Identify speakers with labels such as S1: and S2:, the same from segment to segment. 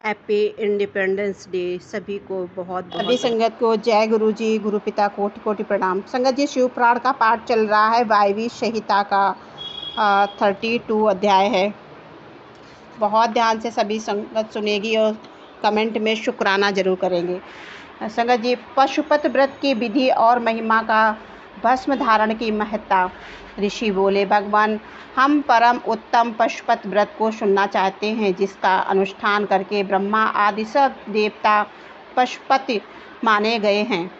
S1: Happy independence day सभी को बहुत
S2: सभी
S1: बहुत
S2: संगत को जय गुरु जी, गुरु पिता कोटि कोटि प्रणाम। संगत जी, शिव पुराण का पाठ चल रहा है। वायवी संहिता का 32 अध्याय है। बहुत ध्यान से सभी संगत सुनेगी और कमेंट में शुक्राना जरूर करेंगे। संगत जी, पशुपत व्रत की विधि और महिमा का भस्म धारण की महत्ता। ऋषि बोले, भगवान, हम परम उत्तम पशुपत व्रत को सुनना चाहते हैं, जिसका अनुष्ठान करके ब्रह्मा आदि सब देवता पशुपति माने गए हैं।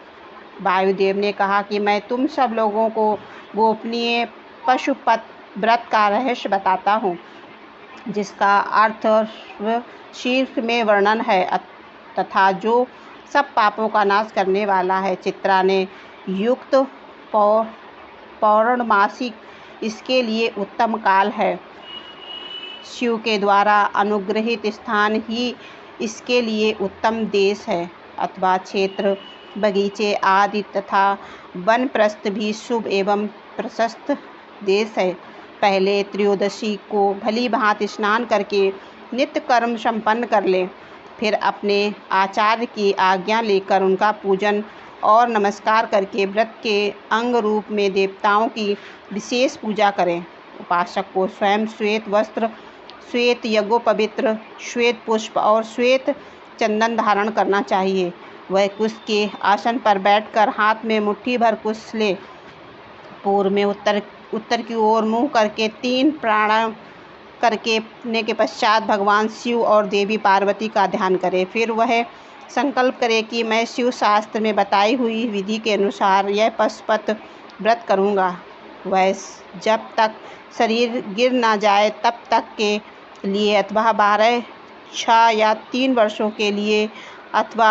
S2: वायुदेव ने कहा कि मैं तुम सब लोगों को गोपनीय पशुपत व्रत का रहस्य बताता हूँ, जिसका अर्थ शीर्ष में वर्णन है तथा जो सब पापों का नाश करने वाला है। चित्रा ने युक्त पौर्णमासी इसके लिए उत्तम काल है। शिव के द्वारा अनुग्रहित स्थान ही इसके लिए उत्तम देश है अथवा क्षेत्र, बगीचे आदि तथा वनप्रस्थ भी शुभ एवं प्रशस्त देश है। पहले त्रयोदशी को भली भांति स्नान करके नित्य कर्म संपन्न कर ले, फिर अपने आचार्य की आज्ञा लेकर उनका पूजन और नमस्कार करके व्रत के अंग रूप में देवताओं की विशेष पूजा करें। उपासक को स्वयं श्वेत वस्त्र, श्वेत यज्ञोपवित्र, श्वेत पुष्प और श्वेत चंदन धारण करना चाहिए। वह कुश के आसन पर बैठकर हाथ में मुट्ठी भर कुश ले, पूर्व में उत्तर की ओर मुंह करके 3 प्राणायाम करने के पश्चात भगवान शिव और देवी पार्वती का ध्यान करे। फिर वह संकल्प करे कि मैं शिव शास्त्र में बताई हुई विधि के अनुसार यह पशुपत व्रत करूँगा। वह जब तक शरीर गिर ना जाए तब तक के लिए अथवा 12, 6 या 3 वर्षों के लिए अथवा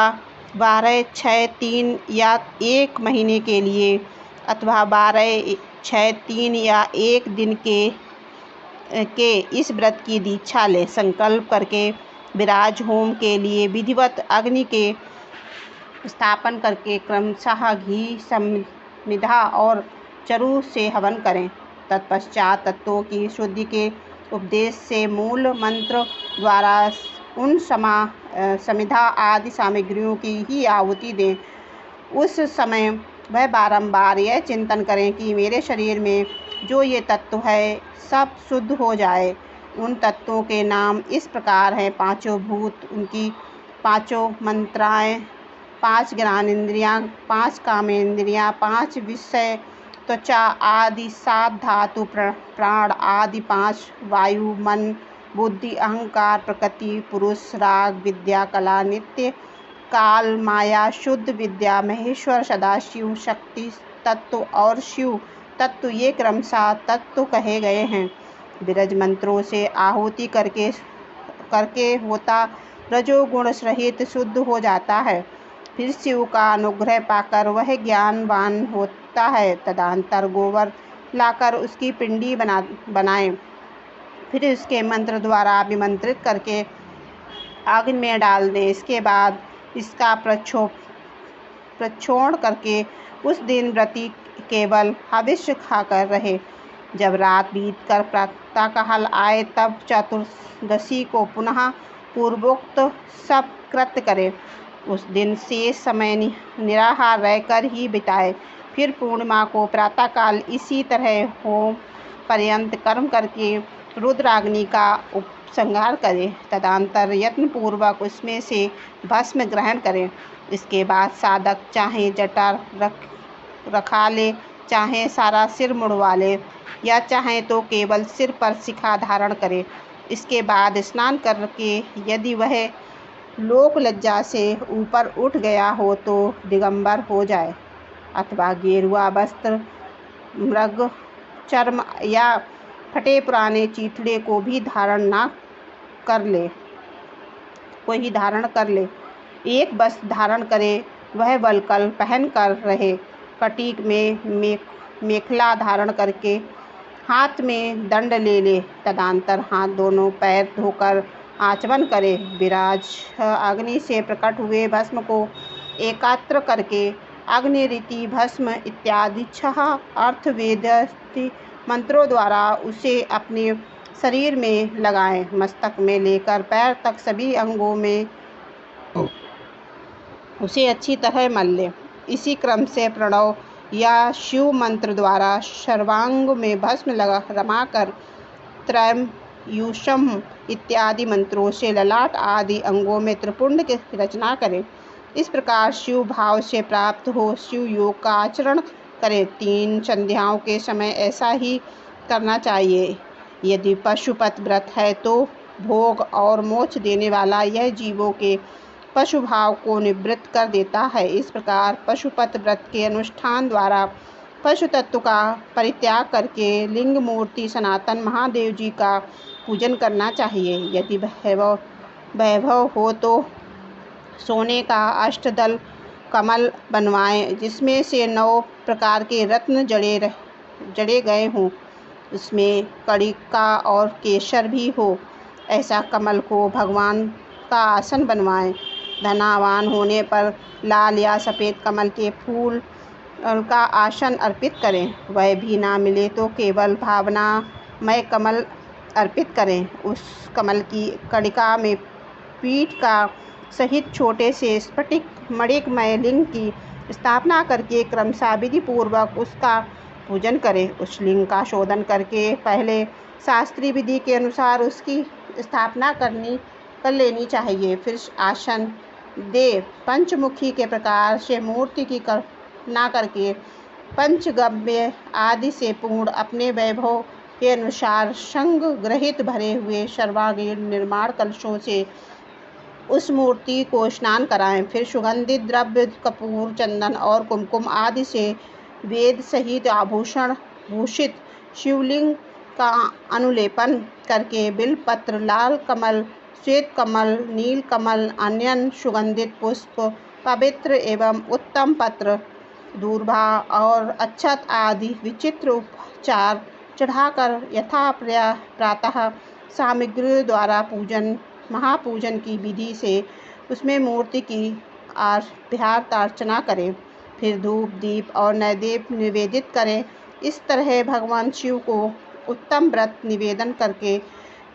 S2: 12, 6, 3 या 1 महीने के लिए अथवा 12, 6, 3 या 1 दिन के इस व्रत की दीक्षा ले। संकल्प करके विराज होम के लिए विधिवत अग्नि के स्थापन करके क्रमशः घी, समिधा और चरु से हवन करें। तत्पश्चात तत्वों की शुद्धि के उपदेश से मूल मंत्र द्वारा उन समिधा आदि सामग्रियों की ही आहुति दें। उस समय वह बारंबार यह चिंतन करें कि मेरे शरीर में जो ये तत्व है सब शुद्ध हो जाए। उन तत्वों के नाम इस प्रकार हैं: 5 भूत, उनकी 5 मंत्राएं, 5 ज्ञानेंद्रियां, 5 कामेंद्रियां, 5 विषय त्वचा आदि, 7 धातु प्राण आदि, 5 वायु, मन, बुद्धि, अहंकार, प्रकृति, पुरुष, राग, विद्या, कला, नित्य, काल, माया, शुद्ध विद्या, महेश्वर, सदाशिव, शक्ति तत्व और शिव तत्व, ये क्रमशः तत्व कहे गए हैं। विरज मंत्रों से आहुति करके होता रजोगुण सहित शुद्ध हो जाता है। फिर शिव का अनुग्रह पाकर वह ज्ञानवान होता है। तदनंतर गोबर लाकर उसकी पिंडी बनाएं। फिर उसके मंत्र द्वारा अभिमंत्रित करके आग में डाल दें। इसके बाद इसका प्रक्षोण करके उस दिन व्रती केवल हविष्य खाकर रहे। जब रात बीतकर प्रातःकाल आए तब चतुर्दशी को पुनः पूर्वोक्त सब कृत्य करे। उस दिन शेष समय निराहार रहकर ही बिताए। फिर पूर्णिमा को प्रातःकाल इसी तरह होम पर्यंत कर्म करके रुद्राग्नि का उपसंहार करे। तदनंतर यत्नपूर्वक उसमें से भस्म ग्रहण करें। इसके बाद साधक चाहे जटा रखा ले, चाहे सारा सिर मुड़वा ले, या चाहे तो केवल सिर पर शिखा धारण करे। इसके बाद स्नान करके यदि वह लोक लज्जा से ऊपर उठ गया हो तो दिगंबर हो जाए अथवा गेरुआ वस्त्र, मृग चर्म या फटे पुराने चीथड़े को भी धारण कर ले। एक वस्त्र धारण करे, वह वल्कल पहन कर रहे। कटीक में मेखला धारण करके हाथ में दंड ले। तदनंतर हाथ दोनों पैर धोकर आचमन करे। विराज अग्नि से प्रकट हुए भस्म को एकत्र करके अग्नि रीति भस्म इत्यादि 6 अर्थवेदस्ति मंत्रों द्वारा उसे अपने शरीर में लगाएं, मस्तक में लेकर पैर तक सभी अंगों में उसे अच्छी तरह मल लें। इसी क्रम से प्रणव या शिव मंत्र द्वारा सर्वांग में भस्म रमाकर त्रयम्युषम इत्यादि मंत्रों से ललाट आदि अंगों में त्रिपुंड की रचना करें। इस प्रकार शिव भाव से प्राप्त हो शिव योग का आचरण करें। 3 संध्याओं के समय ऐसा ही करना चाहिए। यदि पशुपत व्रत है तो भोग और मोक्ष देने वाला यह जीवों के पशु भाव को निवृत्त कर देता है। इस प्रकार पशुपत व्रत के अनुष्ठान द्वारा पशु तत्व का परित्याग करके लिंग मूर्ति सनातन महादेव जी का पूजन करना चाहिए। यदि वैभव हो तो सोने का अष्टदल कमल बनवाएं, जिसमें से 9 प्रकार के रत्न जड़े गए हों, उसमें कड़िका और केसर भी हो। ऐसा कमल को भगवान का आसन बनवाएं। धनवान होने पर लाल या सफ़ेद कमल के फूल का आसन अर्पित करें। वह भी ना मिले तो केवल भावनामय कमल अर्पित करें। उस कमल की कड़िका में पीठ का सहित छोटे से स्फटिक मणिमय लिंग की स्थापना करके क्रमशः विधि पूर्वक उसका पूजन करें। उस लिंग का शोधन करके पहले शास्त्रीय विधि के अनुसार उसकी स्थापना कर लेनी चाहिए। फिर आसन दे पंचमुखी के प्रकार से मूर्ति की कल्पना करके पंचगव्य आदि से पूर्ण अपने वैभव के अनुसार संग ग्रहित भरे हुए सर्वांगीण निर्माण कलशों से उस मूर्ति को स्नान कराएं। फिर सुगंधित द्रव्य कपूर, चंदन और कुमकुम आदि से वेद सहित आभूषण भूषित शिवलिंग का अनुलेपन करके बिलपत्र, लाल कमल, श्वेत कमल, नील कमल, अन्य सुगंधित पुष्प, पवित्र एवं उत्तम पत्र, दूर्वा और अक्षत आदि विचित्र उपचार चढ़ाकर यथा प्रातः सामग्री द्वारा महापूजन की विधि से उसमें मूर्ति की अर्चना करें। फिर धूप, दीप और नैवेद्य निवेदित करें। इस तरह भगवान शिव को उत्तम व्रत निवेदन करके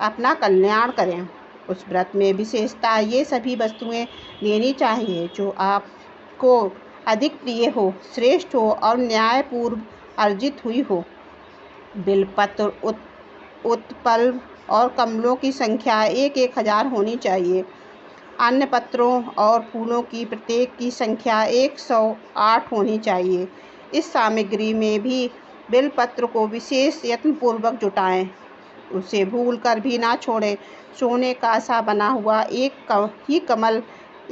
S2: अपना कल्याण करें। उस व्रत में विशेषता ये सभी वस्तुएं लेनी चाहिए जो आपको अधिक प्रिय हो, श्रेष्ठ हो और न्यायपूर्व अर्जित हुई हो। बिलपत्र, उत्पल और कमलों की संख्या 1000 होनी चाहिए। अन्य पत्रों और फूलों की प्रत्येक की संख्या 108 होनी चाहिए। इस सामग्री में भी बेलपत्र को विशेष यत्नपूर्वक जुटाएं, उसे भूल कर भी ना छोड़ें। सोने का सा बना हुआ ही कमल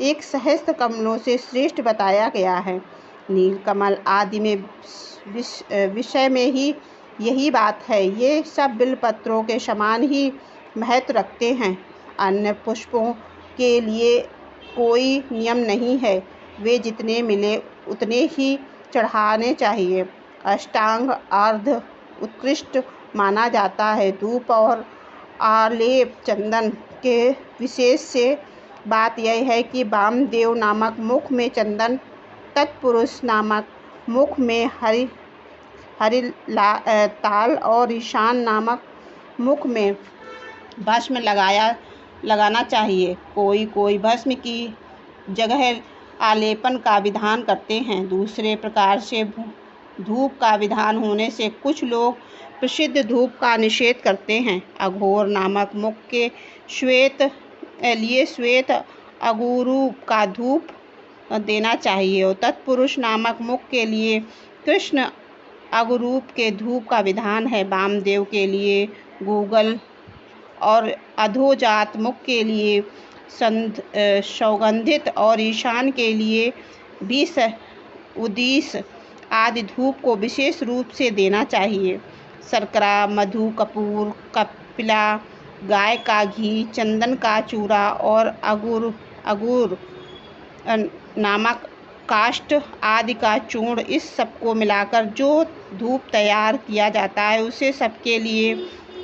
S2: 1 सहस्त्र कमलों से श्रेष्ठ बताया गया है। नील कमल आदि में विषय में ही यही बात है। ये सब बिलपत्रों के समान ही महत्व रखते हैं। अन्य पुष्पों के लिए कोई नियम नहीं है, वे जितने मिले उतने ही चढ़ाने चाहिए। अष्टांग अर्ध उत्कृष्ट माना जाता है। धूप और आलेप चंदन के विशेष से बात यह है कि वामदेव नामक मुख में चंदन, तत्पुरुष नामक मुख में ताल और ईशान नामक मुख में भस्म लगाना चाहिए। कोई भस्म की जगह आलेपन का विधान करते हैं। दूसरे प्रकार से धूप का विधान होने से कुछ लोग प्रसिद्ध धूप का निषेध करते हैं। अघोर नामक मुख के श्वेत अगुरु का धूप देना चाहिए और तत्पुरुष नामक मुख के लिए कृष्ण अगुरूप के धूप का विधान है। वामदेव के लिए गूगल और अधोजात मुख के लिए सौगंधित और ईशान के लिए भी उदीस आदि धूप को विशेष रूप से देना चाहिए। शर्करा, मधु, कपूर, कपिला, गाय का घी, चंदन का चूरा और अगुर नामक काष्ठ आदि का चूर्ण, इस सबको मिलाकर जो धूप तैयार किया जाता है उसे सबके लिए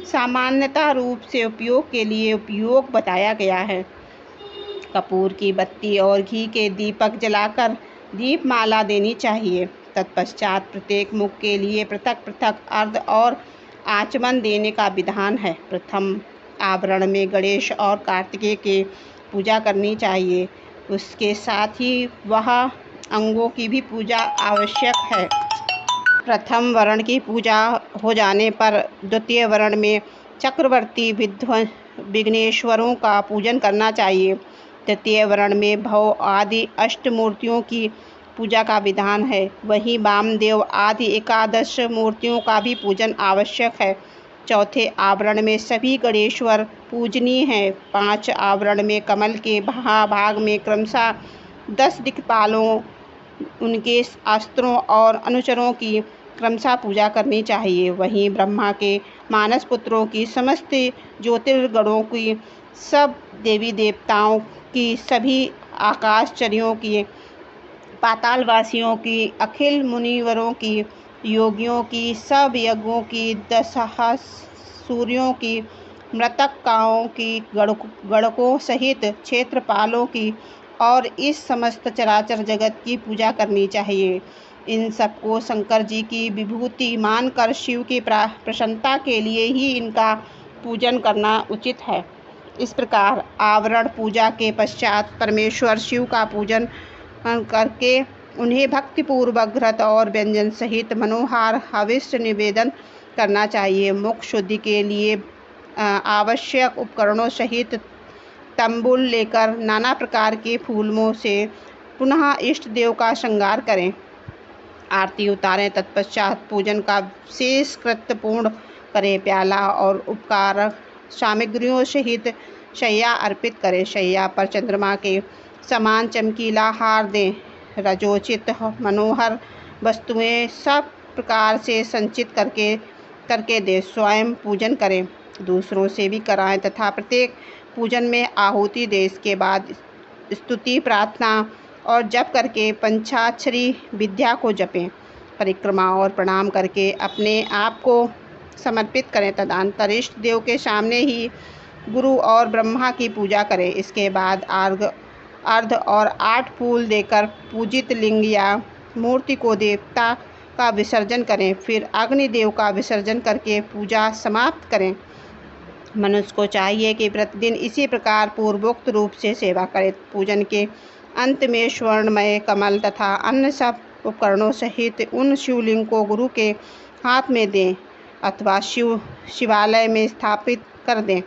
S2: सामान्यता रूप से उपयोग के लिए उपयोग बताया गया है। कपूर की बत्ती और घी के दीपक जलाकर दीपमाला देनी चाहिए। तत्पश्चात प्रत्येक मुख के लिए पृथक पृथक अर्ध और आचमन देने का विधान है। प्रथम आवरण में गणेश और कार्तिकेय की पूजा करनी चाहिए। उसके साथ ही वह अंगों की भी पूजा आवश्यक है। प्रथम वर्ण की पूजा हो जाने पर द्वितीय वर्ण में चक्रवर्ती विघ्नेश्वरों का पूजन करना चाहिए। तृतीय वर्ण में भव आदि अष्टमूर्तियों की पूजा का विधान है। वहीं वामदेव आदि एकादश मूर्तियों का भी पूजन आवश्यक है। चौथे आवरण में सभी गणेश्वर पूजनीय हैं। 5 आवरण में कमल के भाग में क्रमशः 10 दिक्पालों, उनके अस्त्रों और अनुचरों की क्रमशः पूजा करनी चाहिए। वहीं ब्रह्मा के मानस पुत्रों की, समस्त ज्योतिर्गणों की, सब देवी देवताओं की, सभी आकाशचर्यों की, पातालवासियों की, अखिल मुनिवरों की, योगियों की, सब यज्ञों की, 10 सूर्यों की, मृतकाओं की, गणकों सहित क्षेत्रपालों की और इस समस्त चराचर जगत की पूजा करनी चाहिए। इन सबको शंकर जी की विभूति मानकर शिव की प्रसन्नता के लिए ही इनका पूजन करना उचित है। इस प्रकार आवरण पूजा के पश्चात परमेश्वर शिव का पूजन करके उन्हें भक्तिपूर्वक घृत और व्यंजन सहित मनोहार हविष्य निवेदन करना चाहिए। मुख शुद्धि के लिए आवश्यक उपकरणों सहित तंबूल लेकर नाना प्रकार के फूलों से पुनः इष्ट देव का श्रृंगार करें, आरती उतारें। तत्पश्चात पूजन का शेष कृत्य पूर्ण करें। प्याला और उपकार सामग्रियों सहित शैया अर्पित करें। शैया पर चंद्रमा के समान चमकीला हार दें। रजोचित मनोहर वस्तुएं सब प्रकार से संचित करके दें। स्वयं पूजन करें, दूसरों से भी कराएं तथा प्रत्येक पूजन में आहुति दें। इसके बाद स्तुति, प्रार्थना और जप करके पंचाक्षरी विद्या को जपें। परिक्रमा और प्रणाम करके अपने आप को समर्पित करें। तदनंतर इष्ट देव के सामने ही गुरु और ब्रह्मा की पूजा करें। इसके बाद अर्घ और 8 फूल देकर पूजित लिंग या मूर्ति को देवता का विसर्जन करें। फिर अग्निदेव का विसर्जन करके पूजा समाप्त करें। मनुष्य को चाहिए कि प्रतिदिन इसी प्रकार पूर्वोक्त रूप से सेवा करे। पूजन के अंत में स्वर्णमय कमल तथा अन्य सब उपकरणों सहित उन शिवलिंग को गुरु के हाथ में दें अथवा शिवालय में स्थापित कर दें।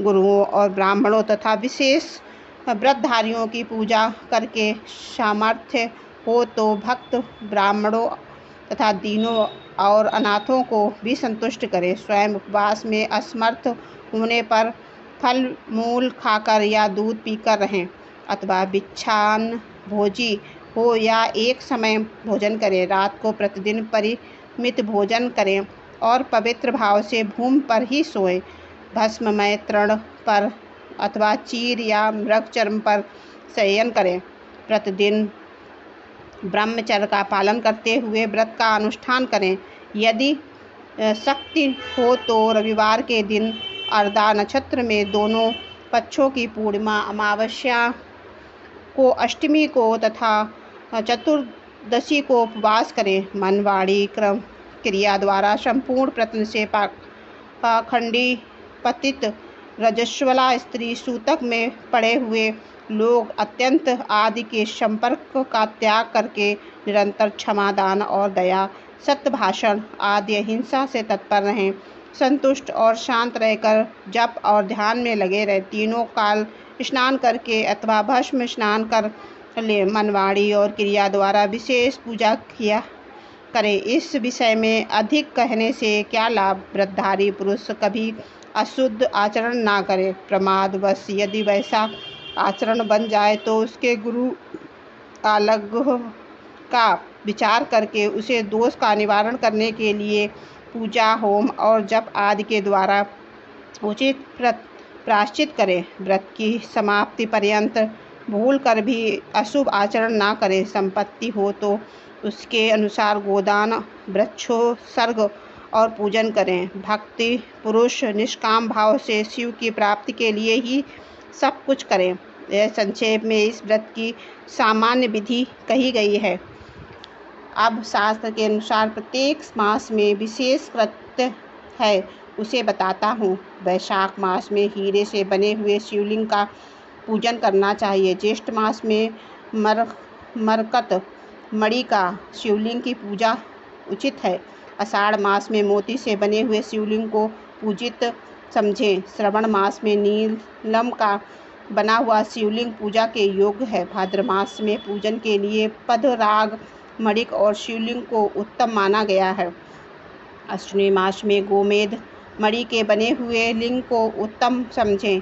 S2: गुरुओं और ब्राह्मणों तथा विशेष व्रतधारियों की पूजा करके सामर्थ्य हो तो भक्त ब्राह्मणों तथा दीनों और अनाथों को भी संतुष्ट करें। स्वयं उपवास में असमर्थ होने पर फल मूल खाकर या दूध पीकर रहें अथवा भिक्षान भोजी हो या एक समय भोजन करें। रात को प्रतिदिन परिमित भोजन करें और पवित्र भाव से भूमि पर ही सोएं। भस्ममय तृण पर अथवा चीर या मृग चर्म पर शयन करें। प्रतिदिन ब्रह्मचर्य का पालन करते हुए व्रत का अनुष्ठान करें। यदि शक्ति हो तो रविवार के दिन अर्धा नक्षत्र में दोनों पक्षों की पूर्णिमा, अमावस्या को, अष्टमी को तथा चतुर्दशी को उपवास करें। मन वाणी क्रम क्रिया द्वारा संपूर्ण प्रयत्न से पाखंडी पतित रजस्वला स्त्री सूतक में पड़े हुए लोग अत्यंत आदि के संपर्क का त्याग करके निरंतर क्षमा, दान और दया, सत्य भाषण आदि अहिंसा से तत्पर रहें। संतुष्ट और शांत रहकर जप और ध्यान में लगे रहे। तीनों काल स्नान करके अथवा भस्म स्नान कर ले। मनवाड़ी और क्रिया द्वारा विशेष पूजा किया करें। इस विषय में अधिक कहने से क्या लाभ। व्रतधारी पुरुष कभी अशुद्ध आचरण ना करे। प्रमादवश यदि वैसा आचरण बन जाए तो उसके गुरु अलग का विचार करके उसे दोष का निवारण करने के लिए पूजा, होम और जप आदि के द्वारा उचित प्रायश्चित करें। व्रत की समाप्ति पर्यंत भूल कर भी अशुभ आचरण ना करें। संपत्ति हो तो उसके अनुसार गोदान, वृक्षोत्सर्ग और पूजन करें। भक्ति पुरुष निष्काम भाव से शिव की प्राप्ति के लिए ही सब कुछ करें। यह संक्षेप में इस व्रत की सामान्य विधि कही गई है। अब शास्त्र के अनुसार प्रत्येक मास में विशेष कृत्य है उसे बताता हूँ। वैशाख मास में हीरे से बने हुए शिवलिंग का पूजन करना चाहिए। ज्येष्ठ मास में मरकत मणि का शिवलिंग की पूजा उचित है। आषाढ़ मास में मोती से बने हुए शिवलिंग को पूजित समझें। श्रवण मास में नीलम का बना हुआ शिवलिंग पूजा के योग्य है। भाद्र मास में पूजन के लिए पद्मराग मणिक और शिवलिंग को उत्तम माना गया है। अश्विनी मास में गोमेद मणि के बने हुए लिंग को उत्तम समझें।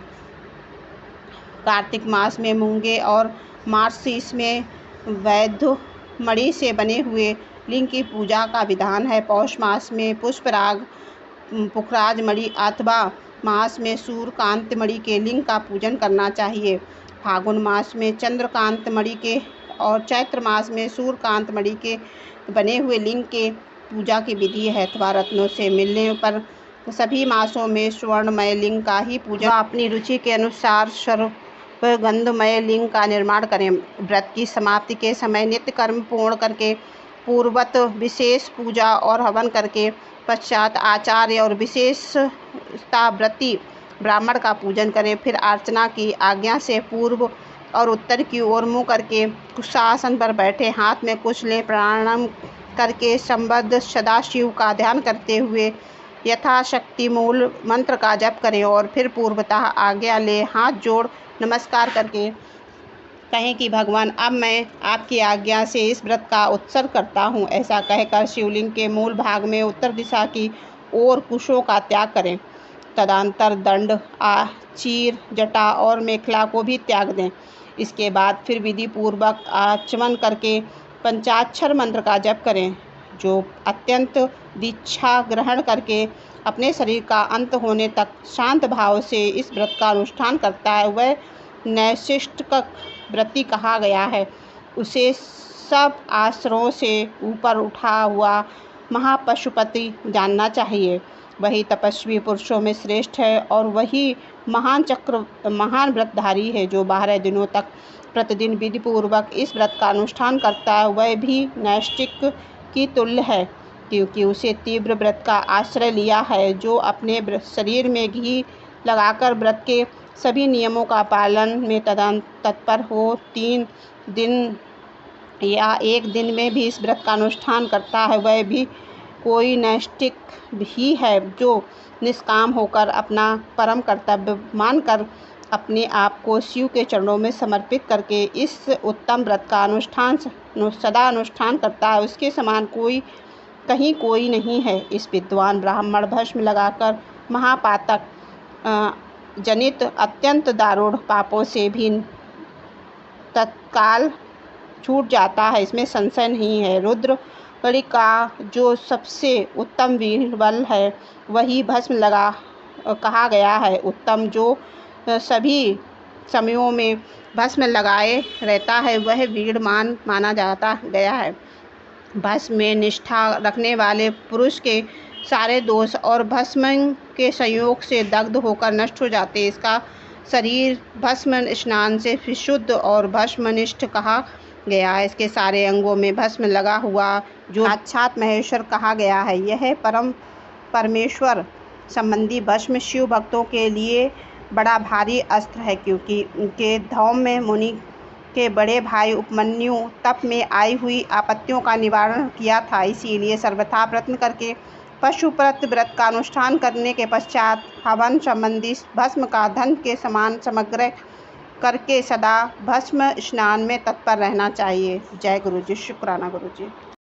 S2: कार्तिक मास में मूंगे और मार्गशीर्ष में वैद्य मणि से बने हुए लिंग की पूजा का विधान है। पौष मास में पुष्पराग पुखराज मणि अथवा मास में सूर्यकांत मणि के लिंग का पूजन करना चाहिए। फागुन मास में चंद्रकांत मणि के और चैत्र मास में सूर्यकांत मणि के बने हुए लिंग के पूजा की विधि है। अथवा रत्नों से मिलने पर सभी मासों में स्वर्णमय लिंग का ही पूजन अपनी रुचि के अनुसार सर्वगंधमय लिंग का निर्माण करें। व्रत की समाप्ति के समय नित्य कर्म पूर्ण करके पूर्वत विशेष पूजा और हवन करके पश्चात आचार्य और विशेषताव्रती ब्राह्मण का पूजन करें। फिर अर्चना की आज्ञा से पूर्व और उत्तर की ओर मुँह करके कुशासन पर बैठे हाथ में कुछ लें। प्रणाम करके संबद्ध सदाशिव का ध्यान करते हुए यथाशक्ति मूल मंत्र का जप करें और फिर पूर्वतः आज्ञा ले हाथ जोड़ नमस्कार करके कहें कि भगवान अब मैं आपकी आज्ञा से इस व्रत का उत्सर्ग करता हूँ। ऐसा कहकर शिवलिंग के मूल भाग में उत्तर दिशा की ओर कुशों का त्याग करें। तदंतर दंड चीर जटा और मेखला को भी त्याग दें। इसके बाद फिर विधि पूर्वक आचमन करके पंचाक्षर मंत्र का जप करें। जो अत्यंत दीक्षा ग्रहण करके अपने शरीर का अंत होने तक शांत भाव से इस व्रत का अनुष्ठान करता है वह नैशिष्टिक व्रती कहा गया है। उसे सब आश्रयों से ऊपर उठा हुआ महापशुपति जानना चाहिए। वही तपस्वी पुरुषों में श्रेष्ठ है और वही महान व्रतधारी है जो 12 दिनों तक प्रतिदिन विधि पूर्वक इस व्रत का अनुष्ठान करता है। वह भी नैष्टिक की तुल्य है क्योंकि उसे तीव्र व्रत का आश्रय लिया है। जो अपने शरीर में घी लगाकर व्रत के सभी नियमों का पालन में तत्पर हो 3 दिन या 1 दिन में भी इस व्रत का अनुष्ठान करता है वह भी कोई नैष्टिक ही है। जो निष्काम होकर अपना परम कर्तव्य मानकर अपने आप को शिव के चरणों में समर्पित करके इस उत्तम व्रत का सदा अनुष्ठान करता है उसके समान कहीं कोई नहीं है। इस विद्वान ब्राह्मण भस्म लगाकर महापातक जनित अत्यंत दारुण पापों से भी तत्काल छूट जाता है, इसमें संशय नहीं है। रुद्र बलि का जो सबसे उत्तम वीरबल है वही भस्म लगा कहा गया है। उत्तम जो सभी समयों में भस्म लगाए रहता है वह वीरमान माना जाता गया है। भस्म में निष्ठा रखने वाले पुरुष के सारे दोष और भस्म के संयोग से दग्ध होकर नष्ट हो जाते। इसका शरीर भस्म स्नान से विशुद्ध और भस्मनिष्ठ कहा गया है। इसके सारे अंगों में भस्म लगा हुआ जो साक्षात महेश्वर कहा गया है। यह परमेश्वर संबंधी भस्म शिव भक्तों के लिए बड़ा भारी अस्त्र है क्योंकि उनके धौम्य मुनि के बड़े भाई उपमन्यु तप में आई हुई आपत्तियों का निवारण किया था। इसीलिए सर्वथा प्रयत्न करके पशुप्रत व्रत का अनुष्ठान करने के पश्चात हवन संबंधी भस्म का धन के समान समग्र करके सदा भस्म स्नान में तत्पर रहना चाहिए। जय गुरु जी। शुक्राना गुरु जी।